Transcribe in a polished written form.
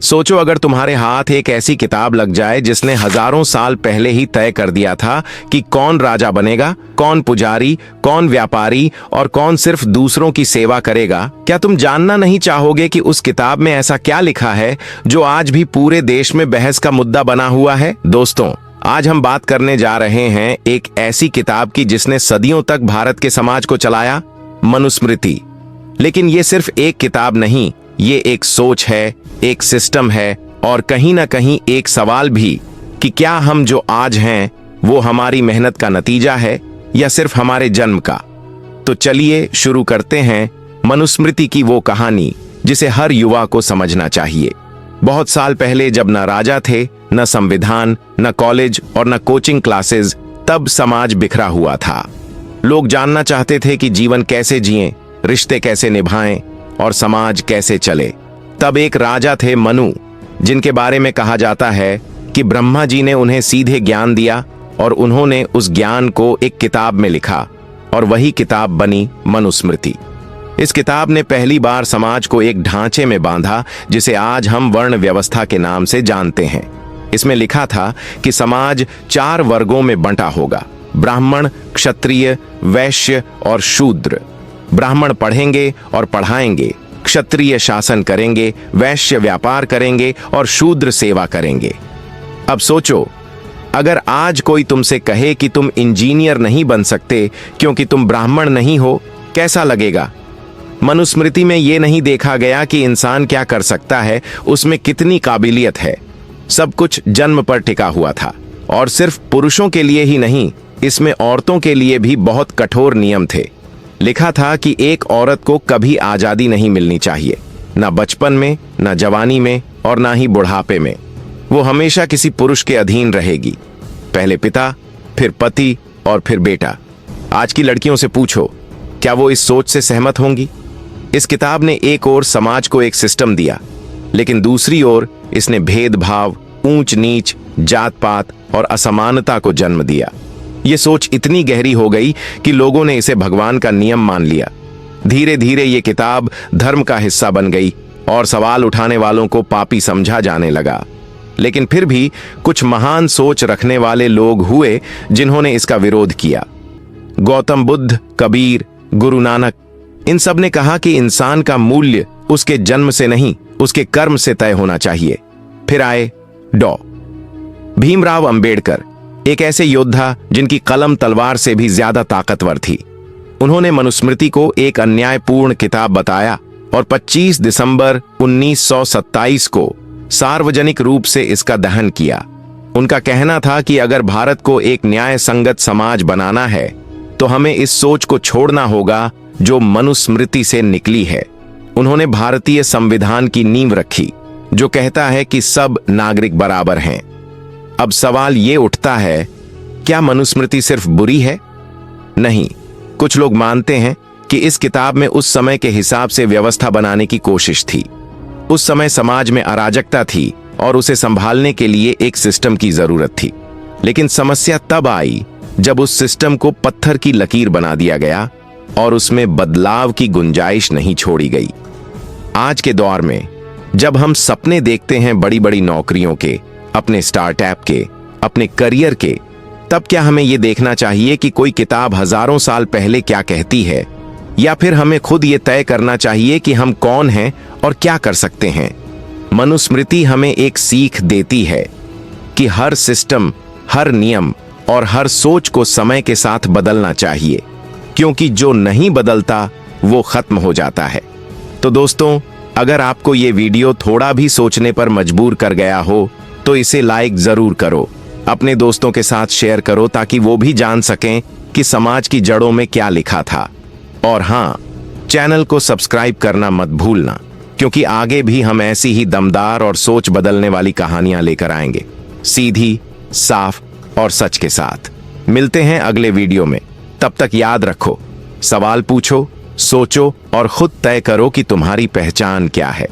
सोचो अगर तुम्हारे हाथ एक ऐसी किताब लग जाए जिसने हजारों साल पहले ही तय कर दिया था कि कौन राजा बनेगा, कौन पुजारी, कौन व्यापारी और कौन सिर्फ दूसरों की सेवा करेगा। क्या तुम जानना नहीं चाहोगे कि उस किताब में ऐसा क्या लिखा है जो आज भी पूरे देश में बहस का मुद्दा बना हुआ है? दोस्तों, आज हम बात करने जा रहे हैं एक ऐसी किताब की जिसने सदियों तक भारत के समाज को चलाया, मनुस्मृति। लेकिन ये सिर्फ एक किताब नहीं, ये एक सोच है, एक सिस्टम है और कहीं ना कहीं एक सवाल भी कि क्या हम जो आज हैं वो हमारी मेहनत का नतीजा है या सिर्फ हमारे जन्म का। तो चलिए शुरू करते हैं मनुस्मृति की वो कहानी जिसे हर युवा को समझना चाहिए। बहुत साल पहले जब न राजा थे, न संविधान, न कॉलेज और न कोचिंग क्लासेस, तब समाज बिखरा हुआ था। लोग जानना चाहते थे कि जीवन कैसे जिएं, रिश्ते कैसे निभाएं और समाज कैसे चले। तब एक राजा थे मनु, जिनके बारे में कहा जाता है कि ब्रह्मा जी ने उन्हें सीधे ज्ञान दिया और उन्होंने उस ज्ञान को एक किताब में लिखा और वही किताब बनी मनुस्मृति। इस किताब ने पहली बार समाज को एक ढांचे में बांधा जिसे आज हम वर्ण व्यवस्था के नाम से जानते हैं। इसमें लिखा था कि समाज 4 वर्गों में बंटा होगा: ब्राह्मण, क्षत्रिय, वैश्य और शूद्र। ब्राह्मण पढ़ेंगे और पढ़ाएंगे, क्षत्रिय शासन करेंगे, वैश्य व्यापार करेंगे और शूद्र सेवा करेंगे। अब सोचो, अगर आज कोई तुमसे कहे कि तुम इंजीनियर नहीं बन सकते क्योंकि तुम ब्राह्मण नहीं हो, कैसा लगेगा? मनुस्मृति में यह नहीं देखा गया कि इंसान क्या कर सकता है, उसमें कितनी काबिलियत है। सब कुछ जन्म पर टिका हुआ था और सिर्फ पुरुषों के लिए ही नहीं, इसमें औरतों के लिए भी बहुत कठोर नियम थे। लिखा था कि एक औरत को कभी आजादी नहीं मिलनी चाहिए, ना बचपन में, ना जवानी में और ना ही बुढ़ापे में। वो हमेशा किसी पुरुष के अधीन रहेगी, पहले पिता, फिर पति और फिर बेटा। आज की लड़कियों से पूछो, क्या वो इस सोच से सहमत होंगी? इस किताब ने एक ओर समाज को एक सिस्टम दिया, लेकिन दूसरी ओर इसने भेदभाव, ऊंच नीच, जात पात और असमानता को जन्म दिया। ये सोच इतनी गहरी हो गई कि लोगों ने इसे भगवान का नियम मान लिया। धीरे धीरे ये किताब धर्म का हिस्सा बन गई और सवाल उठाने वालों को पापी समझा जाने लगा। लेकिन फिर भी कुछ महान सोच रखने वाले लोग हुए जिन्होंने इसका विरोध किया। गौतम बुद्ध, कबीर, गुरु नानक, इन सब ने कहा कि इंसान का मूल्य उसके जन्म से नहीं, उसके कर्म से तय होना चाहिए। फिर आए डॉ. भीमराव अंबेडकर, एक ऐसे योद्धा जिनकी कलम तलवार से भी ज्यादा ताकतवर थी। उन्होंने मनुस्मृति को एक अन्यायपूर्ण किताब बताया और 25 दिसंबर 1927 को सार्वजनिक रूप से इसका दहन किया। उनका कहना था कि अगर भारत को एक न्याय संगत समाज बनाना है तो हमें इस सोच को छोड़ना होगा जो मनुस्मृति से निकली है। उन्होंने भारतीय संविधान की नींव रखी जो कहता है कि सब नागरिक बराबर हैं। अब सवाल ये उठता है, क्या मनुस्मृति सिर्फ बुरी है? नहीं, कुछ लोग मानते हैं कि इस किताब में उस समय के हिसाब से व्यवस्था बनाने की कोशिश थी। उस समय समाज में अराजकता थी और उसे संभालने के लिए एक सिस्टम की जरूरत थी। लेकिन समस्या तब आई जब उस सिस्टम को पत्थर की लकीर बना दिया गया और उसमें बदलाव की गुंजाइश नहीं छोड़ी गई। आज के दौर में जब हम सपने देखते हैं बड़ी बड़ी नौकरियों के, अपने स्टार्टअप के, अपने करियर के, तब क्या हमें यह देखना चाहिए कि कोई किताब हजारों साल पहले क्या कहती है, या फिर हमें खुद ये तय करना चाहिए कि हम कौन हैं और क्या कर सकते हैं? मनुस्मृति हमें एक सीख देती है कि हर सिस्टम, हर नियम और हर सोच को समय के साथ बदलना चाहिए, क्योंकि जो नहीं बदलता वो खत्म हो जाता है। तो दोस्तों, अगर आपको ये वीडियो थोड़ा भी सोचने पर मजबूर कर गया हो तो इसे लाइक जरूर करो, अपने दोस्तों के साथ शेयर करो ताकि वो भी जान सकें कि समाज की जड़ों में क्या लिखा था। और हाँ, चैनल को सब्सक्राइब करना मत भूलना, क्योंकि आगे भी हम ऐसी ही दमदार और सोच बदलने वाली कहानियां लेकर आएंगे, सीधी, साफ और सच के साथ। मिलते हैं अगले वीडियो में। तब तक याद रखो, सवाल पूछो, सोचो और खुद तय करो कि तुम्हारी पहचान क्या है।